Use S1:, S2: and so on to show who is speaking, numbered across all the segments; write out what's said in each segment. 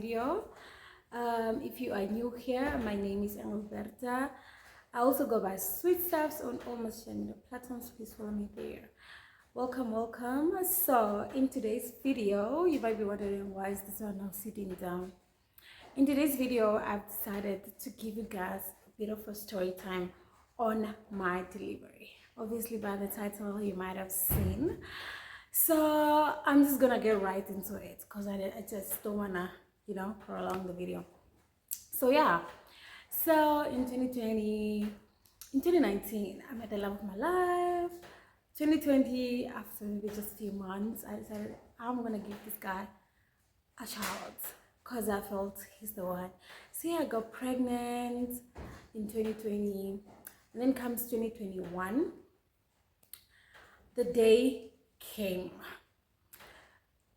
S1: video. If you are new here, my name is Alberta. I also go by Sweet Stuffs on all my social media platforms. Please follow me there. Welcome. So in today's video, you might be wondering why is this one now sitting down. In today's video, I've decided to give you guys a bit of a story time on my delivery. Obviously, by the title, you might have seen. So I'm just gonna get right into it because I just don't wanna, prolong the video. So yeah, so in 2019, I met the love of my life. 2020, after maybe just a few months, I decided I'm gonna give this guy a child because I felt he's the one. So yeah, I got pregnant in 2020, and then comes 2021. The day came.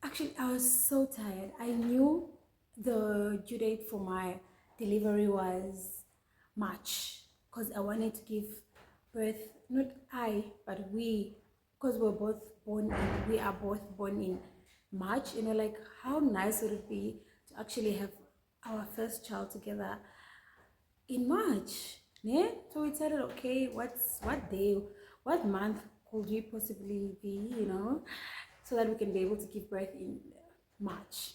S1: Actually, I was so tired. I knew the due date for my delivery was March because I wanted to give birth, not I, but we, because we are both born in March. Like how nice would it be to actually have our first child together in March? Yeah? So we decided, okay, what day, what month could we possibly be, so that we can be able to give birth in March.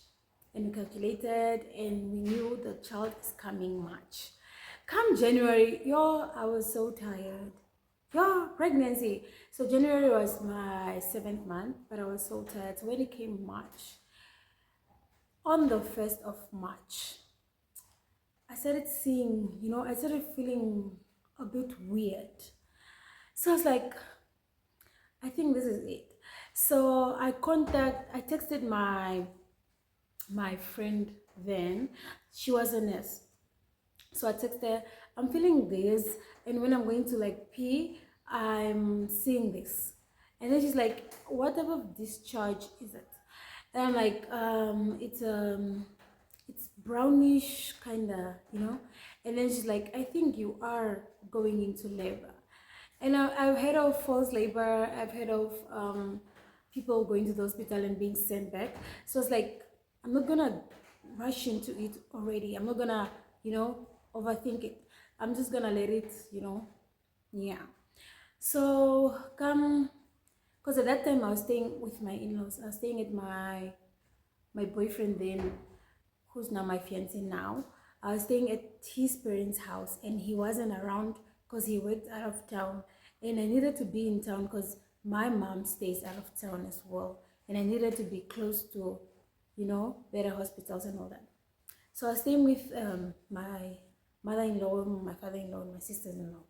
S1: And we calculated and we knew the child is coming March. Come January, I was so tired. Pregnancy. So January was my 7th month, but I was so tired. So when it came March, on the 1st of March, I started seeing, I started feeling a bit weird. So I was like, I think this is it. So I texted my friend then. She was a nurse. So I texted her, I'm feeling this, and when I'm going to pee, I'm seeing this. And then she's like, what type of discharge is it? And I'm like, it's brownish kinda, And then she's like, I think you are going into labor. And I've heard of false labor. I've heard of people going to the hospital and being sent back. So it's like, I'm not gonna rush into it already. I'm not gonna, overthink it. I'm just gonna let it, yeah. So because at that time I was staying with my in-laws. I was staying at my boyfriend then, who's now my fiance now. I was staying at his parents' house and he wasn't around because he worked out of town, and I needed to be in town because my mom stays out of town as well, and I needed to be close to, better hospitals and all that. So I was staying with my mother-in-law, my father-in-law, and my sisters-in-law.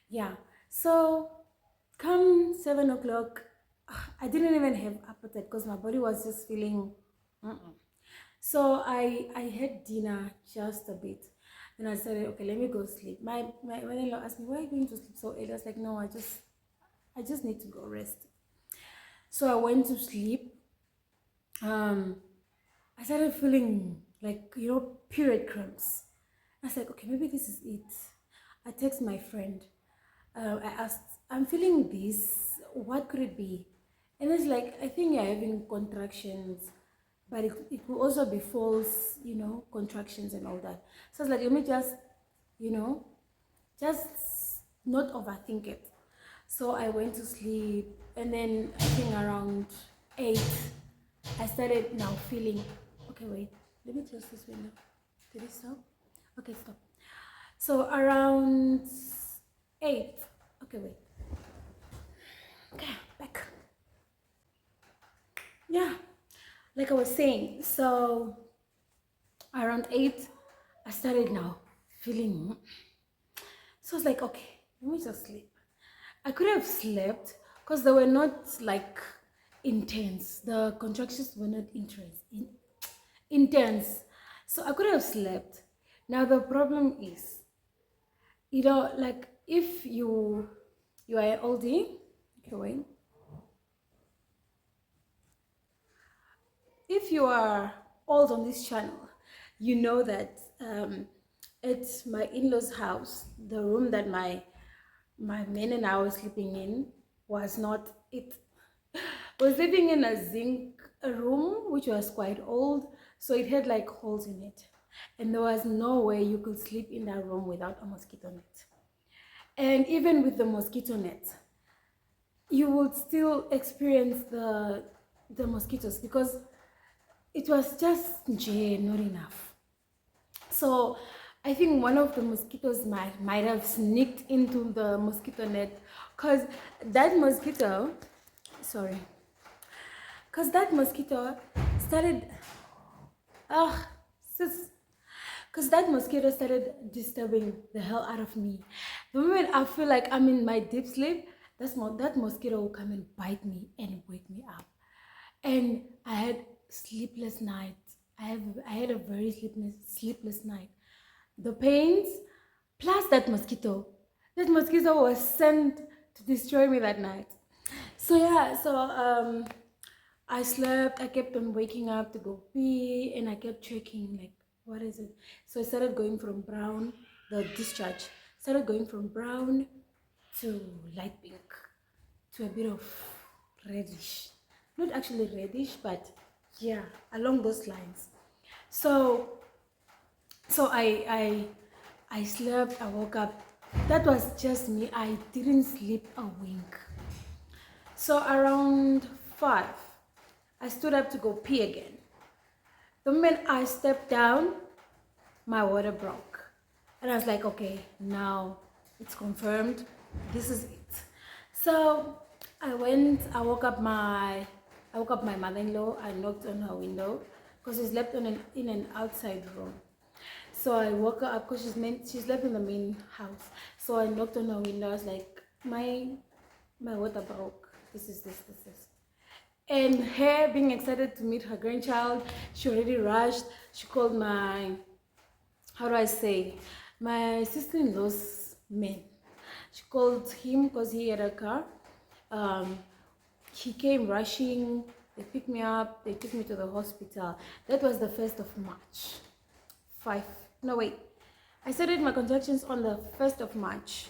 S1: Yeah. So come 7 o'clock, I didn't even have appetite because my body was just feeling. So I had dinner just a bit. And I said, okay, let me go sleep. My mother-in-law asked me, why are you going to sleep so early? I was like, no, I just need to go rest. So I went to sleep. I started feeling like, period cramps. I was like, okay, maybe this is it. I text my friend. I asked, I'm feeling this. What could it be? And it's like, I think you're having contractions, but it could also be false, contractions and all that. So it's like, let me just, just not overthink it. So I went to sleep, and then I think around 8, I started now feeling, okay, wait, let me close this window. Did it stop? Okay, stop. So around 8, okay, wait. Okay, back. Yeah, like I was saying, so around 8, I started now feeling. So I was like, okay, let me just sleep. I could have slept because they were not intense. The contractions were not intense. So I could have slept. Now the problem is, if you are an oldie, okay, wait. If you are old on this channel, you know that at my in-laws' house, the room that my men and I were sleeping in was not it. We were sleeping in a zinc room, which was quite old. So it had like holes in it. And there was no way you could sleep in that room without a mosquito net. And even with the mosquito net, you would still experience the mosquitoes because it was just not enough. So I think one of the mosquitoes might have sneaked into the mosquito net, because that mosquito, sorry, because that mosquito started, ah, sis, because that mosquito started disturbing the hell out of me. The moment I feel like I'm in my deep sleep, that mosquito will come and bite me and wake me up. And I had sleepless nights. I had a very sleepless night. The pains plus that mosquito. That mosquito was sent to destroy me that night. So yeah, I slept, I kept on waking up to go pee, and I kept checking like, what is it? So I started going from brown, the discharge started going from brown to light pink to a bit of reddish. Not actually reddish, but yeah, along those lines. So so I slept, I woke up. That was just me. I didn't sleep a wink. So around 5, I stood up to go pee again. The moment I stepped down, my water broke. And I was like, okay, now it's confirmed. This is it. So I woke up my mother-in-law. I knocked on her window because she slept in an outside room. So I woke her up because she slept in the main house. So I knocked on her window. I was like, my water broke. This. And her being excited to meet her grandchild, she already rushed. She called how do I say, my sister-in-law's man. She called him because he had a car. He came rushing. They picked me up. They took me to the hospital. That was the 1st of March. 5. No, wait. I started my contractions on the 1st of March.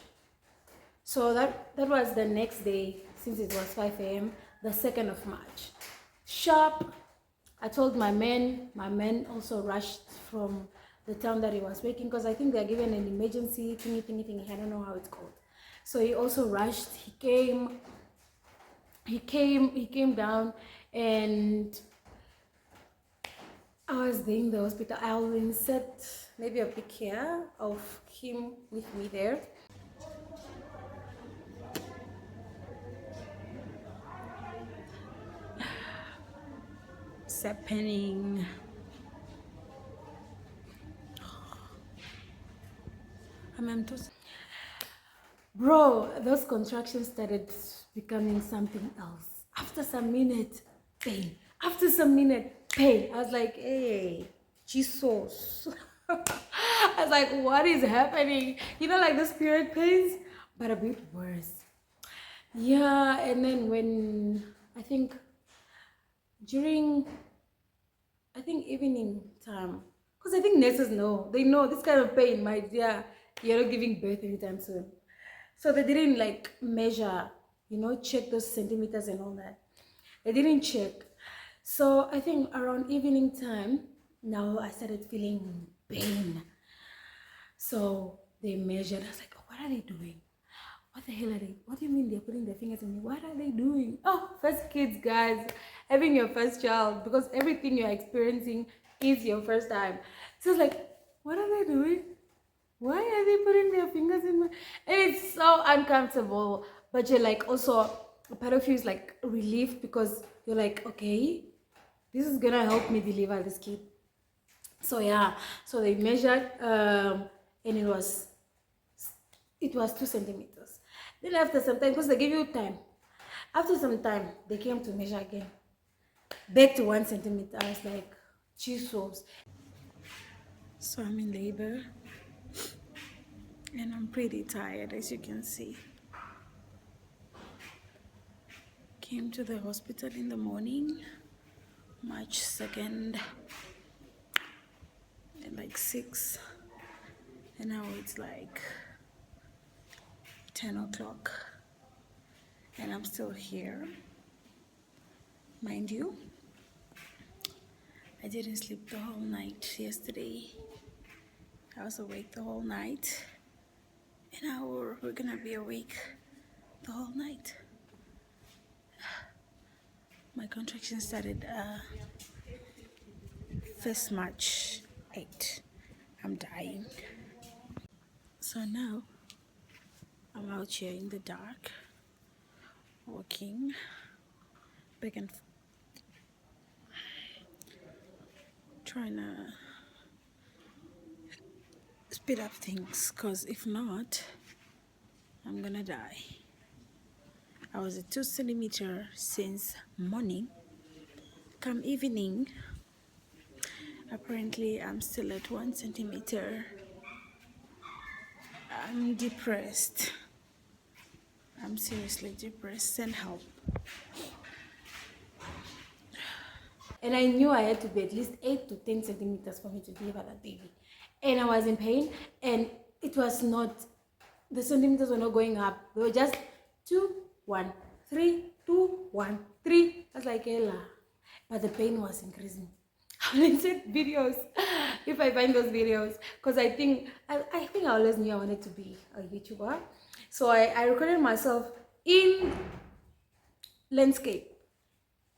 S1: So that was the next day, since it was 5 a.m., the 2nd of March. Sharp, I told my man also rushed from the town that he was working, because I think they're given an emergency thingy, I don't know how it's called. So he also rushed, he came down, and I was there in the hospital. I'll insert maybe a picture of him with me there. It's happening. I'm just, bro, those contractions started becoming something else. After some minute, pain. After some minute, pain. I was like, hey, Jesus. I was like, what is happening? You know, like those period pains, but a bit worse. Yeah, and then when during evening time, because I think nurses know, they know this kind of pain, my dear, you're not giving birth anytime soon. So they didn't like measure, check those centimeters and all that. They didn't check. So I think around evening time, now I started feeling pain. So they measured. I was like, oh, what are they doing? What the hell are they? What do you mean they're putting their fingers in me? What are they doing? Oh, first kids, guys, having your first child, because everything you're experiencing is your first time. So it's like, what are they doing? Why are they putting their fingers in my? And it's so uncomfortable. But you're like, also, a part of you is like relieved, because you're like, okay, this is gonna help me deliver this kid. So yeah, so they measured, and it was 2 centimeters. Then after some time, because they give you time, after some time they came to measure again, back to 1 centimeter. I was like, Jesus. So I'm in labor, and I'm pretty tired, as you can see. Came to the hospital in the morning, March 2nd, at like 6, and now it's like 10 o'clock, and I'm still here. Mind you, I didn't sleep the whole night yesterday. I was awake the whole night. And now we're gonna be awake the whole night. My contraction started 1st March 8. I'm dying. So now I'm out here in the dark, walking back and forth, trying to speed up things, because if not, I'm gonna die. I was at 2 centimeter since morning. Come evening, apparently I'm still at 1 centimeter. I'm depressed. I'm seriously depressed. Send help. And I knew I had to be at least 8 to 10 centimeters for me to deliver that baby. And I was in pain, and it was not, the centimeters were not going up. They were just 2, 1, 3, 2, 1, 3. I was like, Ella. But the pain was increasing. I'll insert videos if I find those videos, because I think I always knew I wanted to be a YouTuber. So I recorded myself in landscape,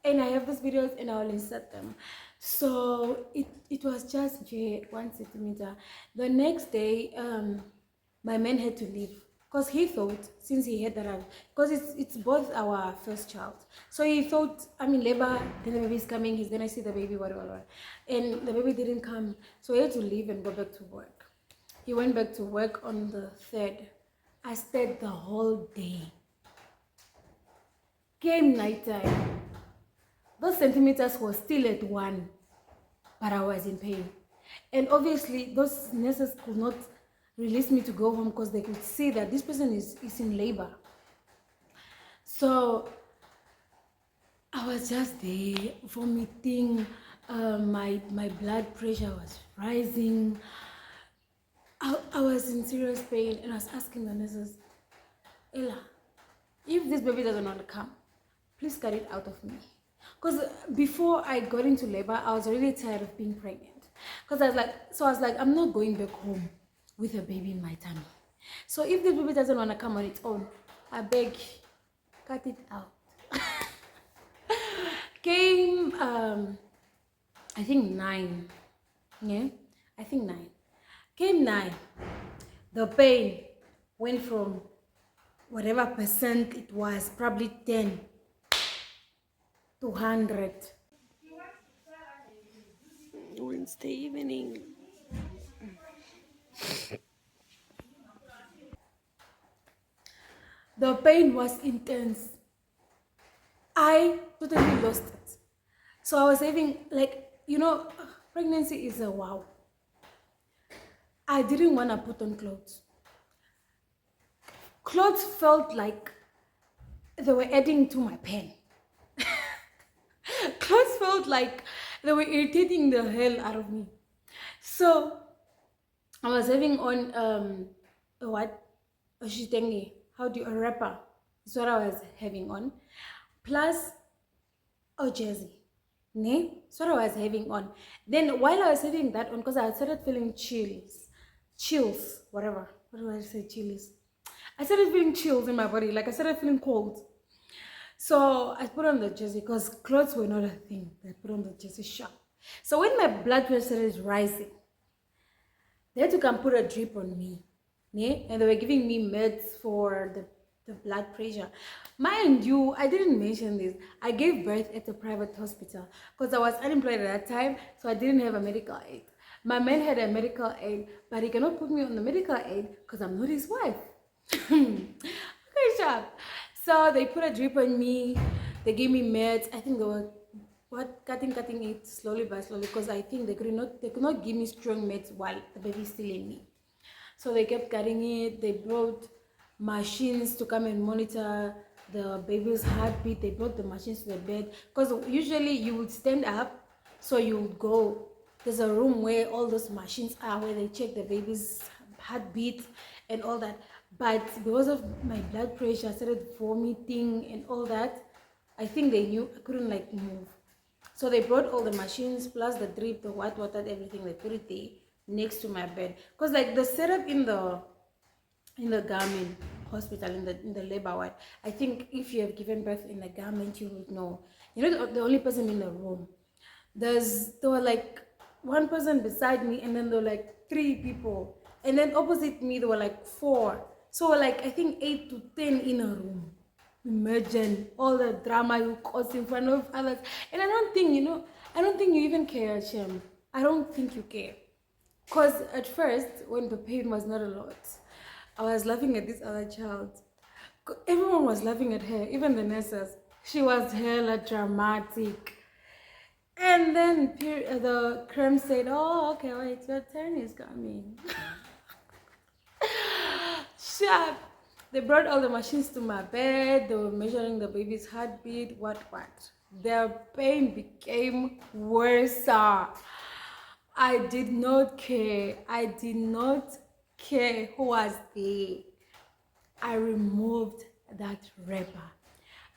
S1: and I have those videos and I'll insert them. So it was just 1 centimeter. The next day, my man had to leave, because he thought, since he had that, because it's both our first child, so he thought, I'm in labor, then the baby's coming, he's gonna see the baby, whatever. And the baby didn't come, so he had to leave and go back to work. He went back to work on the 3rd. I stayed the whole day. Came nighttime, those centimeters were still at 1, but I was in pain. And obviously those nurses could not release me to go home, because they could see that this person is in labor. So I was just there vomiting. My blood pressure was rising. I was in serious pain, and I was asking the nurses, Ella, if this baby doesn't want to come, please cut it out of me. Because before I got into labor, I was really tired of being pregnant. Because I was like, I'm not going back home with a baby in my tummy. So if the baby doesn't want to come on its own, I beg, cut it out. Came, I think 9. Yeah, I think 9. Came 9. The pain went from whatever percent it was, probably 10 to 100. Wednesday evening. The pain was intense. I totally lost it. So I was having, like, pregnancy is a wow. I didn't want to put on clothes. Clothes felt like they were adding to my pain. Clothes felt like they were irritating the hell out of me. So I was having on a shitenge, a wrapper is what I was having on, plus a jersey. Ne? That's what I was having on. Then while I was having that on, because I started feeling chills, whatever. What do I say, chills? I started feeling chills in my body, like I started feeling cold. So I put on the jersey, because clothes were not a thing. I put on the jersey sharp. So when my blood pressure started rising, they had to come put a drip on me. Ne? And they were giving me meds for the blood pressure. Mind you, I didn't mention this. I gave birth at a private hospital because I was unemployed at that time, so I didn't have a medical aid. My man had a medical aid, but he cannot put me on the medical aid because I'm not his wife. Okay, sharp. So they put a drip on me. They gave me meds. I think they were cutting it slowly by slowly, because I think they could not give me strong meds while the baby's still in me. So they kept cutting it. They brought machines to come and monitor the baby's heartbeat. They brought the machines to the bed, because usually you would stand up, so you would go. There's a room where all those machines are, where they check the baby's heartbeat and all that. But because of my blood pressure, I started vomiting and all that. I think they knew I couldn't move. So they brought all the machines plus the drip, the white water, everything. They put it there next to my bed. Cause like the setup in the garment hospital, in the labor ward, I think if you have given birth in the garment, you would know. You know, the only person in the room. There were like one person beside me, and then there were like three people, and then opposite me there were like four. So like I think 8 to 10 in a room. Imagine all the drama you cause in front of others. And I don't think you even care, Shem. I don't think you care. Because at first, when the pain was not a lot, I was laughing at this other child. Everyone was laughing at her, even the nurses. She was hella dramatic. And then the creme said, "Oh, okay, wait, your turn is coming." Shut. They brought all the machines to my bed. They were measuring the baby's heartbeat. What? Their pain became worse. I did not care. I did not care who was there. I removed that wrapper.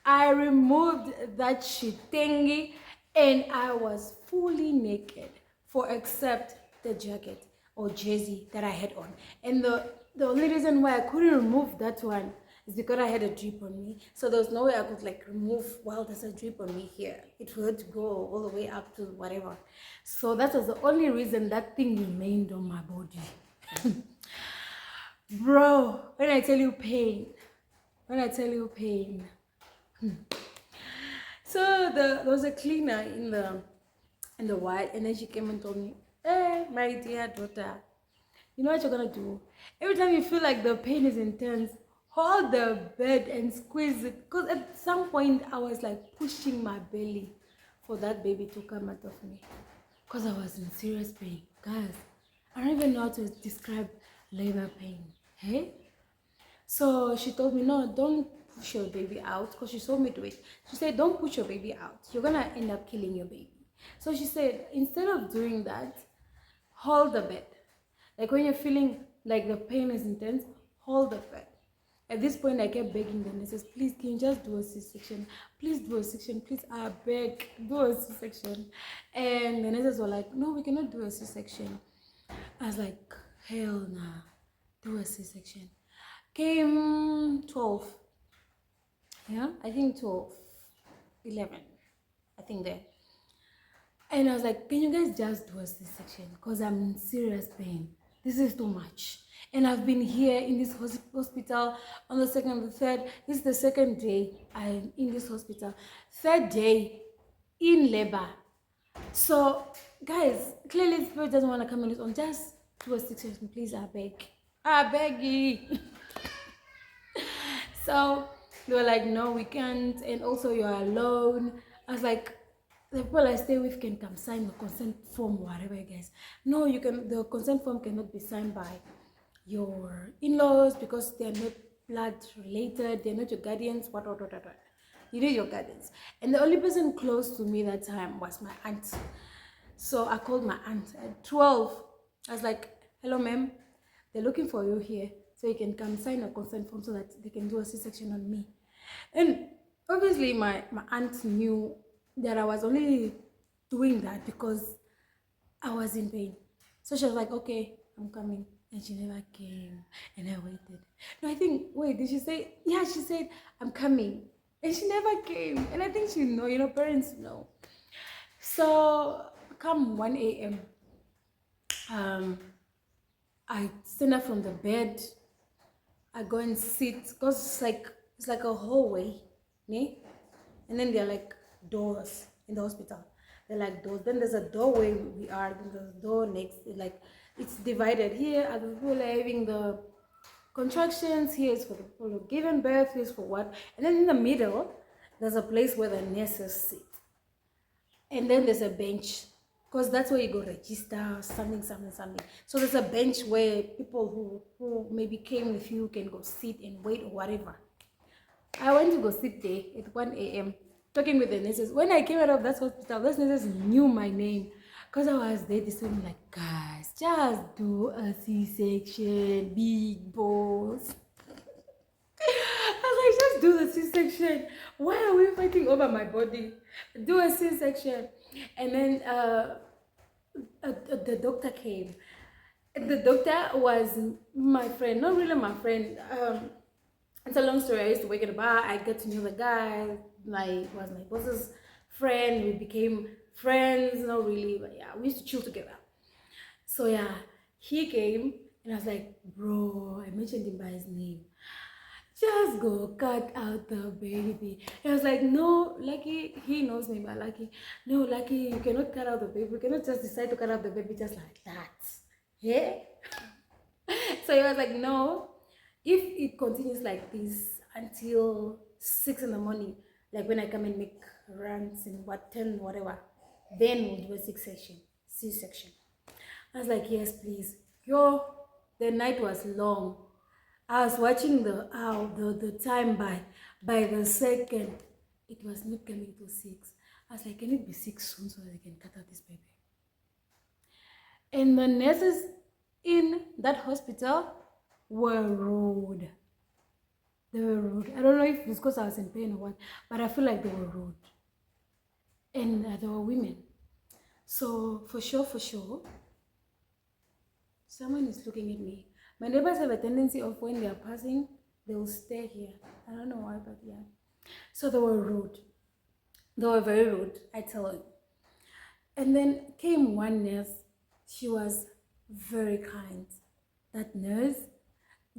S1: I removed that shitengi, and I was fully naked for except the jacket or jersey that I had on. And the only reason why I couldn't remove that one is because I had a drip on me. So there was no way I could like remove while there's a drip on me here. It would go all the way up to whatever. So that was the only reason that thing remained on my body. Bro, when I tell you pain. So there was a cleaner in the ward, and then she came and told me, "Hey, my dear daughter, you know what you're gonna do? Every time you feel like the pain is intense, hold the bed and squeeze it." Because at some point I was like pushing my belly for that baby to come out of me. Because I was in serious pain. Guys, I don't even know how to describe labor pain. Hey? So she told me, "No, don't push your baby out," because she saw me do it. She said, "Don't push your baby out. You're gonna end up killing your baby." So she said, instead of doing that, hold the bed. Like when you're feeling like the pain is intense, hold the bed. At this point, I kept begging the nurses, "Please, can you just do a C-section? Please do a C-section. Please, I beg, do a C-section." And the nurses were like, "No, we cannot do a C-section." I was like, "Hell nah, do a C-section." Came 12. Yeah, I think 12, 11. I think there. And I was like, "Can you guys just do a C-section? Because I'm in serious pain. This is too much. And I've been here in this hospital on the second, the third. This is the second day I'm in this hospital. Third day in labor. So, guys, clearly Spirit doesn't want to come on its own. Just do a C-section, please. I beg. I beg you." So they were like, "No, we can't. And also you're alone." I was like, "The people I stay with can come sign the consent form, whatever, guys." "No, you can. The consent form cannot be signed by your in-laws because they're not blood related. They're not your guardians. What. You need your guardians." And the only person close to me that time was my aunt. So I called my aunt at 12. I was like, "Hello, ma'am. They're looking for you here, so you can come sign a consent form so that they can do a C-section on me." And obviously my aunt knew that I was only doing that because I was in pain. So she was like, "Okay, I'm coming." And she never came. And I waited. No, I think, wait, did she say? Yeah, she said, "I'm coming." And she never came. And I think she know, parents know. So come 1 a.m. I stand up from the bed. I go and sit because it's like a hallway, ne? And then there are like doors in the hospital. They're like doors. Then there's a doorway we are. Then there's a door next. It's divided. Here are the people having the contractions. Here is for the people who given birth. Here's for what. And then in the middle, there's a place where the nurses sit. And then there's a bench, because that's where you go register something. So there's a bench where people who maybe came with you can go sit and wait or whatever. I went to go sit there at 1 a.m. talking with the nurses. When I came out of that hospital, those nurses knew my name because I was there. They told me like, "Guys, just do a C-section, big boss." I was like, "Just do the C-section. Why are we fighting over my body? Do a C-section." And then the doctor came. The doctor was my friend, not really my friend. It's a long story. I used to work at a bar. I got to know the guy. Was my boss's friend. We became friends. Not really, but yeah, we used to chill together. So yeah, he came and I was like, bro, I mentioned him by his name. Just go cut out the baby. And I was like, no, Lucky, he knows me, but Lucky, no, Lucky, you cannot cut out the baby. You cannot just decide to cut out the baby just like that. Yeah? So he was like, no, if it continues like this until 6 in the morning, like when I come and make runs and what 10, whatever, then we'll do a C-section. I was like, yes, please. Yo, the night was long. I was watching the hour, the time by the second. It was not coming to 6. I was like, can it be 6 soon so that I can cut out this baby? And the nurses in that hospital were rude. They were rude. I don't know if it's because I was in pain or what, but I feel like they were rude. And they were women. So for sure, someone is looking at me. My neighbors have a tendency of when they are passing, they will stare here. I don't know why, but yeah. So they were rude. They were very rude, I tell you. And then came one nurse. She was very kind. That nurse,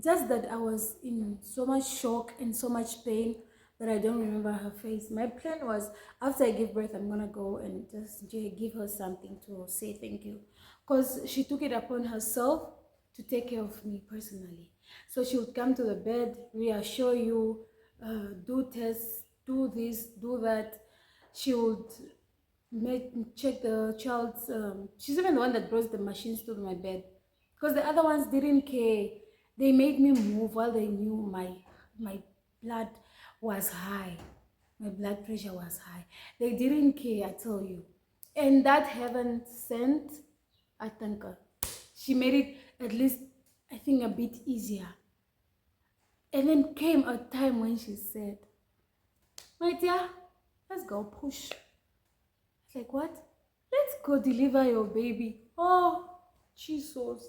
S1: just that I was in so much shock and so much pain that I don't remember her face. My plan was after I give birth, I'm gonna go and just give her something to say thank you, because she took it upon herself to take care of me personally. So she would come to the bed, reassure you, do tests, do this, do that. She would check the child's. She's even the one that brought the machines to my bed, because the other ones didn't care. They made me move while they knew my blood was high. My blood pressure was high. They didn't care, I tell you. And that heaven sent, I thank her. She made it at least, I think, a bit easier. And then came a time when she said, my dear, let's go push. It's like, what? Let's go deliver your baby. Oh, Jesus.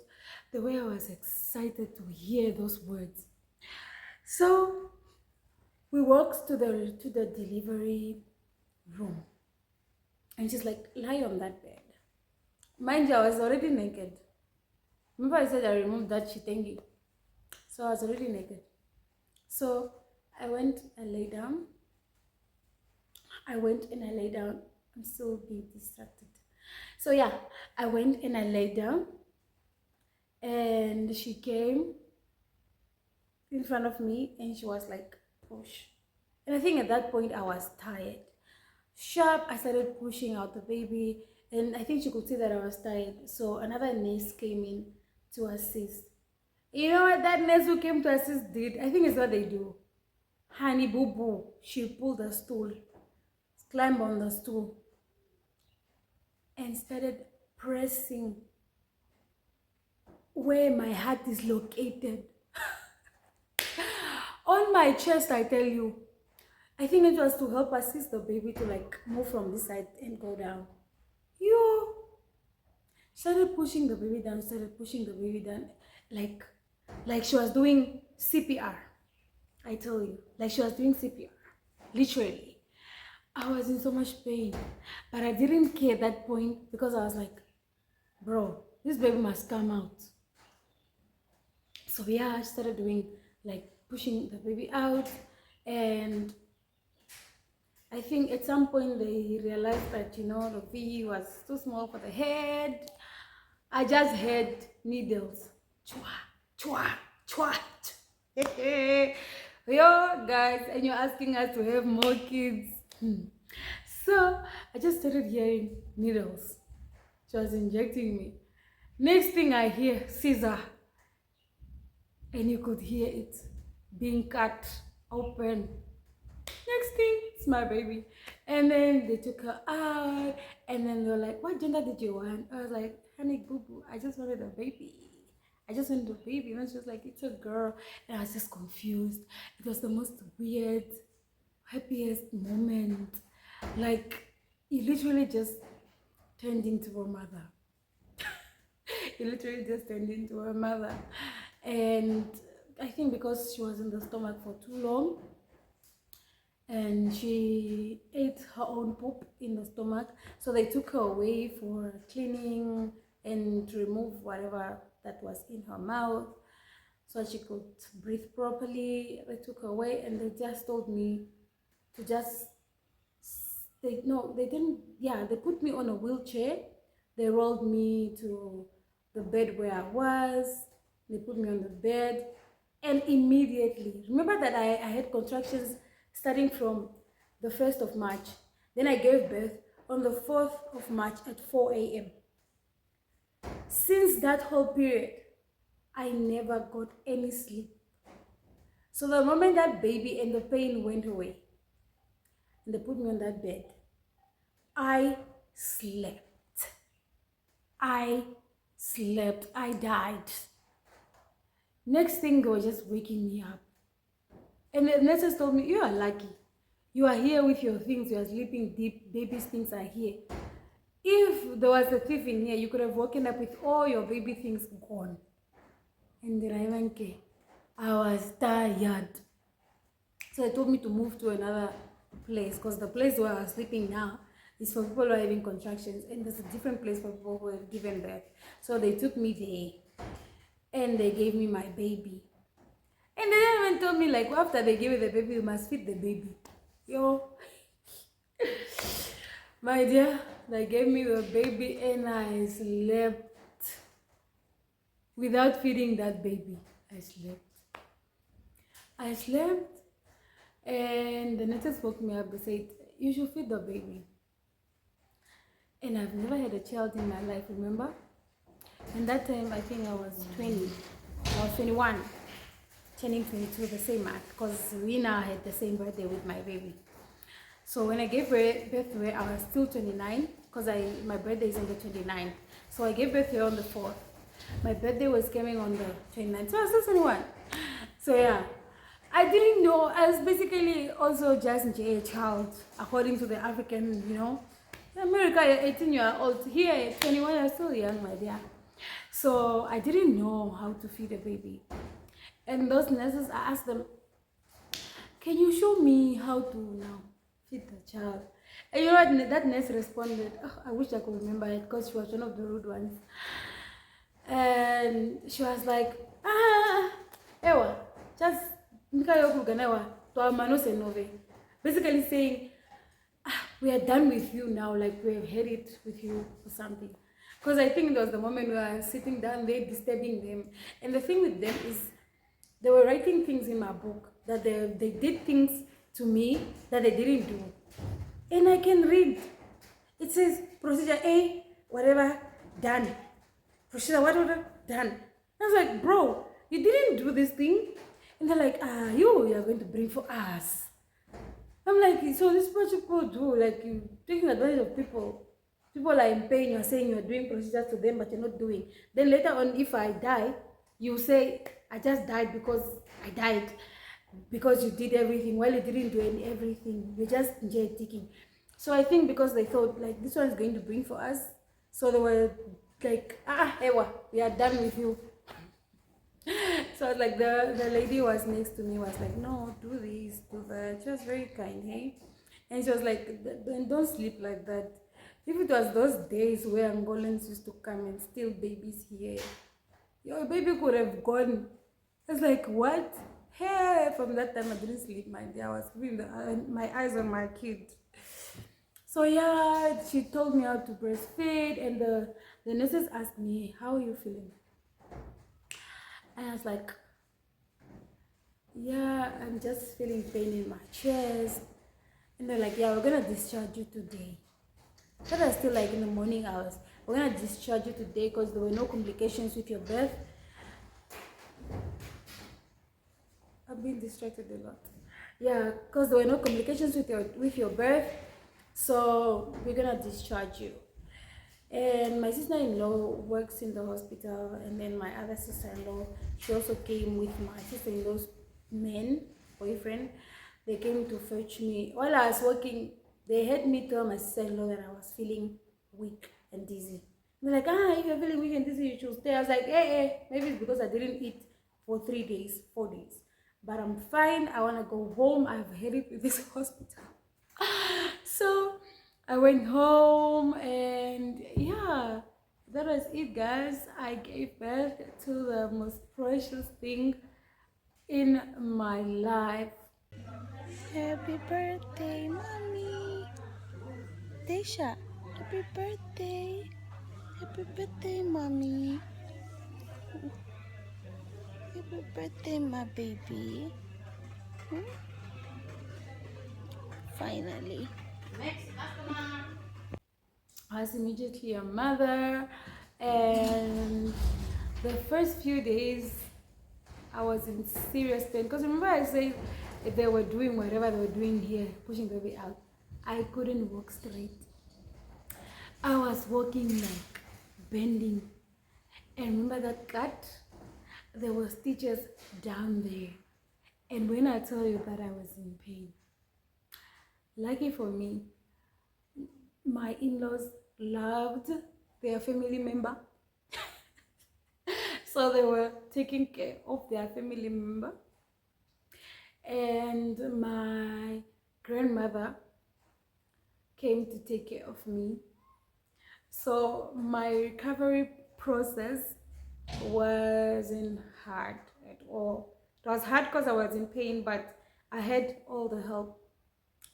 S1: The way I was excited to hear those words. So we walked to the delivery room. And she's like, lie on that bed. Mind you, I was already naked. Remember I said I removed that thingy? So I was already naked. So I went and lay down. I'm still being distracted. So yeah, I went and I lay down. And she came in front of me and she was like, push. And I think at that point I was tired. Sharp, I started pushing out the baby, and I think she could see that I was tired. So another nurse came in to assist. You know what that nurse who came to assist did? I think it's what they do. Honey boo boo. She pulled the stool, climbed on the stool, and started pressing where my heart is located. On my chest, I tell you. I think it was to help assist the baby to like move from this side and go down. You started pushing the baby down, like she was doing CPR. I tell you, like she was doing CPR, literally. I was in so much pain, but I didn't care at that point because I was like, bro, this baby must come out. So yeah, I started doing like pushing the baby out, and I think at some point they realized that, you know, the V was too small for the head. I just had needles. Chua, chua, chua. Yo, guys, and you're asking us to have more kids. So I just started hearing needles. She was injecting me. Next thing I hear, scissor. And you could hear it being cut open. Next thing, it's my baby. And then they took her out, and then they were like, what gender did you want? I was like, honey boo boo, I just wanted a baby. I just wanted a baby. And she was like, it's a girl. And I was just confused. It was the most weird, happiest moment. Like, you literally just turned into a mother. He literally just turned into a mother. And I think because she was in the stomach for too long, and she ate her own poop in the stomach, so they took her away for cleaning and to remove whatever that was in her mouth so she could breathe properly. They took her away and they just told me to just they didn't, yeah, they put me on a wheelchair. They rolled me to the bed where I was. They put me on the bed, and immediately, remember that I had contractions starting from the 1st of March. Then I gave birth on the 4th of March at 4 a.m. Since that whole period, I never got any sleep. So the moment that baby and the pain went away, and they put me on that bed, I slept. I slept. I died. Next thing, they were just waking me up. And the nurses told me, you are lucky. You are here with your things. You are sleeping deep. Baby's things are here. If there was a thief in here, you could have woken up with all your baby things gone. And then I went, okay. I was tired. So they told me to move to another place, because the place where I was sleeping now is for people who are having contractions, and there's a different place for people who have given birth. So they took me there, and they gave me my baby. And they didn't even tell me, like, after they gave me the baby, you must feed the baby. Yo. My dear, they gave me the baby and I slept. Without feeding that baby, I slept. And the nurses woke me up and said, you should feed the baby. And I've never had a child in my life, remember? And that time, I think I was 20. I was 21, turning 22 the same month, because we now had the same birthday with my baby. So when I gave birth to her, I was still 29, because my birthday is on the 29th. So I gave birth to her on the 4th. My birthday was coming on the 29th, so I was still 21. So yeah, I didn't know. I was basically also just a child, according to the African, In America, you're 18-year-old. Here, at 21, you're still young, my dear. So I didn't know how to feed a baby. And those nurses, I asked them, can you show me how to now feed the child? And you know what that nurse responded? Oh, I wish I could remember it, because she was one of the rude ones. And she was like, ewa, just basically saying, we are done with you now, like we have had it with you or something. Because I think there was the moment we were sitting down there disturbing them. And the thing with them is, they were writing things in my book that they did things to me that they didn't do. And I can read. It says, procedure A, whatever, done. Procedure whatever, done. I was like, bro, you didn't do this thing. And they're like, you are going to bring for us. I'm like, so this is what people do, like you taking advantage of people. People are in pain, you're saying you're doing procedures to them, but you're not doing. Then later on, if I die, you say, I just died because I died. Because you did everything, while you didn't do everything. You're just ticking. So I think because they thought, like, this one's going to bring for us. So they were like, Ewa, we are done with you. So I was like, the lady was next to me, was like, no, do this, do that. She was very kind, hey? And she was like, don't sleep like that. If it was those days where Angolans used to come and steal babies here, your baby could have gone. I was like, what? Hey, from that time I didn't sleep, my dear. I was keeping my eyes on my kid. So yeah, she told me how to breastfeed, and the nurses asked me, how are you feeling? And I was like, yeah, I'm just feeling pain in my chest. And they're like, yeah, we're gonna discharge you today. But I was still like in the morning hours. We're gonna discharge you today because there were no complications with your birth. I've been distracted a lot. Yeah, because there were no complications with your birth. So we're gonna discharge you. And my sister-in-law works in the hospital, and then my other sister-in-law, she also came with my sister-in-law's boyfriend. They came to fetch me. While I was working, they had me tell my sister-in-law that I was feeling weak and dizzy. They're like, if you're feeling weak and dizzy, you should stay. I was like, maybe it's because I didn't eat for 3 days, 4 days. But I'm fine. I want to go home. I've had it with this hospital. So I went home, and yeah, that was it, guys. I gave birth to the most precious thing in my life. Happy birthday, mommy. Desha, happy birthday. Happy birthday, mommy. Happy birthday, my baby. Finally. I was immediately a mother, and the first few days I was in serious pain, because remember I said if they were doing whatever they were doing here, pushing the baby out, I couldn't walk straight. I was walking like bending, and remember that cut? There were stitches down there, and when I tell you that I was in pain, lucky for me, my in-laws loved their family member. So they were taking care of their family member. And my grandmother came to take care of me. So my recovery process wasn't hard at all. It was hard because I was in pain, but I had all the help,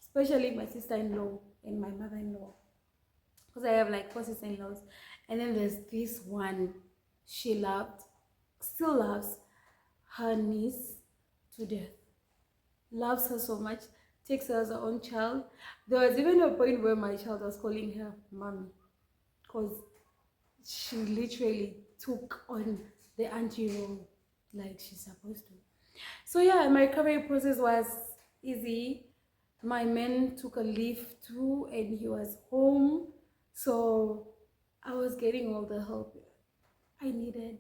S1: especially my sister-in-law and my mother-in-law, because I have like 4 sister-in-laws. And then there's this one, she loved, still loves her niece to death, loves her so much, takes her as her own child. There was even a point where my child was calling her mommy, because she literally took on the auntie role like she's supposed to. So yeah, my recovery process was easy. My man took a leave too, and he was home, so I was getting all the help I needed.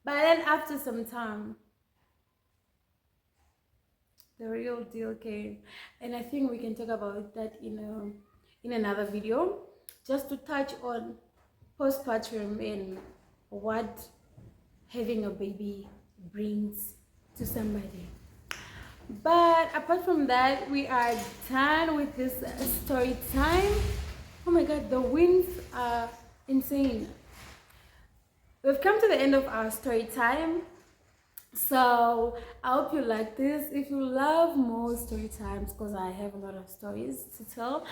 S1: But then after some time, the real deal came, and I think we can talk about that in another video, just to touch on postpartum and what having a baby brings to somebody. But apart from that, we are done with this story time. Oh my god, the winds are insane. We've come to the end of our story time. So I hope you like this. If you love more story times, because I have a lot of stories to tell,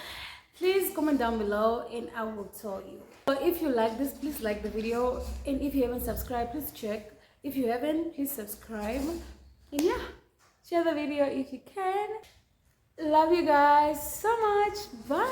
S1: please comment down below and I will tell you. So if you like this, please like the video, and if you haven't subscribed, please check. If you haven't, please subscribe, and yeah, share the video if you can. Love you guys so much. Bye.